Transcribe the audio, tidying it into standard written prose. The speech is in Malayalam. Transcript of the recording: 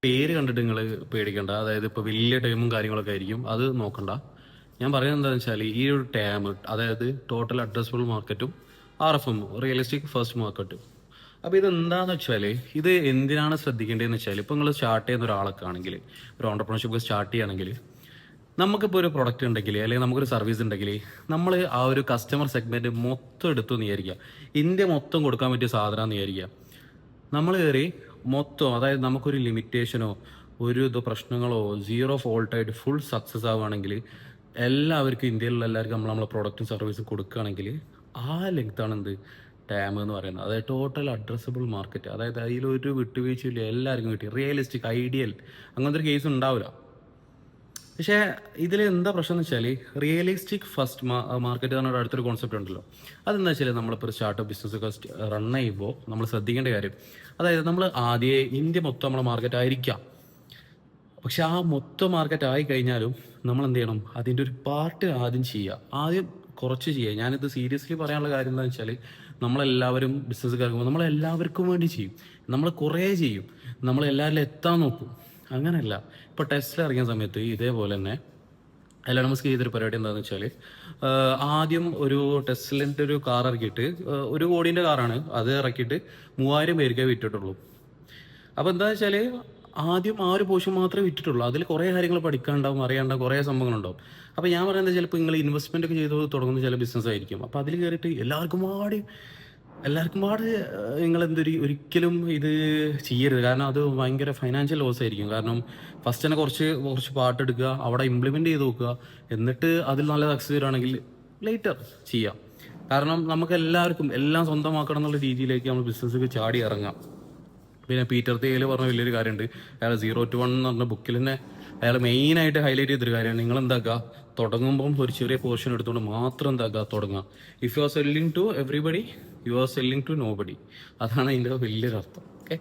പേര് കണ്ടിട്ട് നിങ്ങൾ പേടിക്കണ്ട. അതായത് ഇപ്പോൾ വലിയ ടേമും കാര്യങ്ങളൊക്കെ ആയിരിക്കും. അത് നോക്കണ്ട. ഞാൻ പറയുന്നത് എന്താണെന്ന് വെച്ചാൽ ഈ ഒരു ടേം, അതായത് ടോട്ടൽ അഡ്രസ്ബിൾ മാർക്കറ്റും RFM, റിയലിസ്റ്റിക് ഫസ്റ്റ് മാർക്കറ്റും. അപ്പോൾ ഇതെന്താണെന്ന് വെച്ചാൽ ഇത് എന്തിനാണ് ശ്രദ്ധിക്കേണ്ടതെന്ന് വെച്ചാൽ ഇപ്പോൾ നിങ്ങൾ സ്റ്റാർട്ട് ചെയ്യുന്ന ഒരാളൊക്കെ ആണെങ്കിൽ, ഒരു ഓണ്ടർപ്രണർഷിപ്പ് സ്റ്റാർട്ട് ചെയ്യുകയാണെങ്കിൽ, നമുക്കിപ്പോൾ ഒരു പ്രൊഡക്റ്റ് ഉണ്ടെങ്കിൽ അല്ലെങ്കിൽ നമുക്കൊരു സർവീസ് ഉണ്ടെങ്കിൽ നമ്മൾ ആ ഒരു കസ്റ്റമർ സെഗ്മെൻറ്റ് മൊത്തം എടുത്തു എന്ന് വിചാരിക്കുക. ഇന്ത്യ മൊത്തം കൊടുക്കാൻ പറ്റിയ സാധനം എന്ന് വിചാരിക്കുക. നമ്മൾ കയറി മൊത്തം, അതായത് നമുക്കൊരു ലിമിറ്റേഷനോ ഒരു പ്രശ്നങ്ങളോ സീറോ ഫോൾട്ടായിട്ട് ഫുൾ സക്സസ് ആവുകയാണെങ്കിൽ, എല്ലാവർക്കും ഇന്ത്യയിലുള്ള എല്ലാവർക്കും നമ്മളെ പ്രൊഡക്റ്റും സർവീസും കൊടുക്കുകയാണെങ്കിൽ ആ ലെങ്ത്താണ് എന്ത് ടാം എന്ന് പറയുന്നത്. അതായത് ടോട്ടൽ അഡ്രസ്സബിൾ മാർക്കറ്റ്. അതായത് അതിലൊരു വിട്ടുവീഴ്ചയില്ല, എല്ലാവർക്കും കിട്ടി. റിയലിസ്റ്റിക്, ഐഡിയൽ, അങ്ങനത്തെ ഒരു കേസ് ഉണ്ടാവില്ല. പക്ഷേ ഇതിൽ എന്താ പ്രശ്നം എന്ന് വെച്ചാൽ റിയലിസ്റ്റിക് ഫസ്റ്റ് മാർക്കറ്റ് പറഞ്ഞ അടുത്തൊരു കോൺസെപ്റ്റ് ഉണ്ടല്ലോ. അതെന്താ വെച്ചാൽ നമ്മളിപ്പോൾ സ്റ്റാർട്ടപ്പ് ബിസിനസ്സൊക്കെ റൺ ചെയ്യുമ്പോൾ നമ്മൾ ശ്രദ്ധിക്കേണ്ട കാര്യം, അതായത് നമ്മൾ ആദ്യമേ ഇന്ത്യ മൊത്തം നമ്മളെ മാർക്കറ്റ് ആയിരിക്കാം. പക്ഷെ ആ മൊത്തം മാർക്കറ്റ് ആയി കഴിഞ്ഞാലും നമ്മൾ എന്ത് ചെയ്യണം, അതിൻ്റെ ഒരു പാർട്ട് ആദ്യം ചെയ്യുക. ആദ്യം കുറച്ച് ചെയ്യുക. ഞാനിത് സീരിയസ്ലി പറയാനുള്ള കാര്യം എന്താണെന്ന് വെച്ചാൽ, നമ്മളെല്ലാവരും ബിസിനസ് കേൾക്കുമ്പോൾ നമ്മളെല്ലാവർക്കും വേണ്ടി ചെയ്യും, നമ്മൾ കുറേ ചെയ്യും, നമ്മളെല്ലാവരിലും എത്താൻ നോക്കും. അങ്ങനെയല്ല. ഇപ്പോൾ ടെസ്ല ഇറങ്ങിയ സമയത്ത് ഇതേപോലെ തന്നെ എലോൺ മസ്ക് ചെയ്തൊരു പരിപാടി എന്താണെന്ന് വെച്ചാൽ, ആദ്യം ഒരു ടെസ്ലിൻ്റെ ഒരു കാർ ഇറക്കിയിട്ട്, 1 കോടിൻ്റെ കാറാണ് അത്, ഇറക്കിയിട്ട് 3000 പേർക്കേ വിറ്റിട്ടുള്ളൂ. അപ്പോൾ എന്താ വെച്ചാൽ ആദ്യം ആ ഒരു പോർഷൻ മാത്രമേ വിറ്റിട്ടുള്ളൂ. അതിൽ കുറേ കാര്യങ്ങൾ പഠിക്കാനുണ്ടാവും, അറിയാണ്ടാവും, കുറേ സംഭവങ്ങളുണ്ടാവും. അപ്പോൾ ഞാൻ പറയുന്നത് ചിലപ്പോൾ നിങ്ങൾ ഇൻവെസ്റ്റ്മെൻ്റ് ഒക്കെ ചെയ്ത് തുടങ്ങുന്ന ചില ബിസിനസ് ആയിരിക്കും. അപ്പോൾ അതിൽ കയറിയിട്ട് എല്ലാവർക്കും പാട് നിങ്ങൾ ഒരിക്കലും ഇത് ചെയ്യരുത്. കാരണം അത് ഭയങ്കര ഫൈനാൻഷ്യൽ ലോസ് ആയിരിക്കും. കാരണം ഫസ്റ്റ് തന്നെ കുറച്ച് പാട്ടെടുക്കുക, അവിടെ ഇംപ്ലിമെൻറ്റ് ചെയ്ത് നോക്കുക, എന്നിട്ട് അതിൽ നല്ല സക്സസ് വരികയാണെങ്കിൽ ലേറ്റർ ചെയ്യാം. കാരണം നമുക്ക് എല്ലാവർക്കും എല്ലാം സ്വന്തമാക്കണം എന്നുള്ള രീതിയിലേക്ക് നമ്മൾ ബിസിനസ്സിൽ ചാടി ഇറങ്ങാം. പിന്നെ പീറ്റർ തിയൽ പറഞ്ഞ വലിയൊരു കാര്യമുണ്ട്. അയാൾ 0 to 1 എന്ന് പറഞ്ഞ ബുക്കിൽ തന്നെ അയാൾ മെയിനായിട്ട് ഹൈലൈറ്റ് ചെയ്തൊരു കാര്യമാണ്, നിങ്ങൾ എന്താക്കുക, തുടങ്ങുമ്പം ഒരു ചെറിയ പോർഷൻ എടുത്തുകൊണ്ട് മാത്രം എന്താക്കുക, തുടങ്ങുക. If you are selling to everybody, you are selling to nobody. അതാണ് അതിൻ്റെ വലിയൊരർത്ഥം. ഓക്കെ.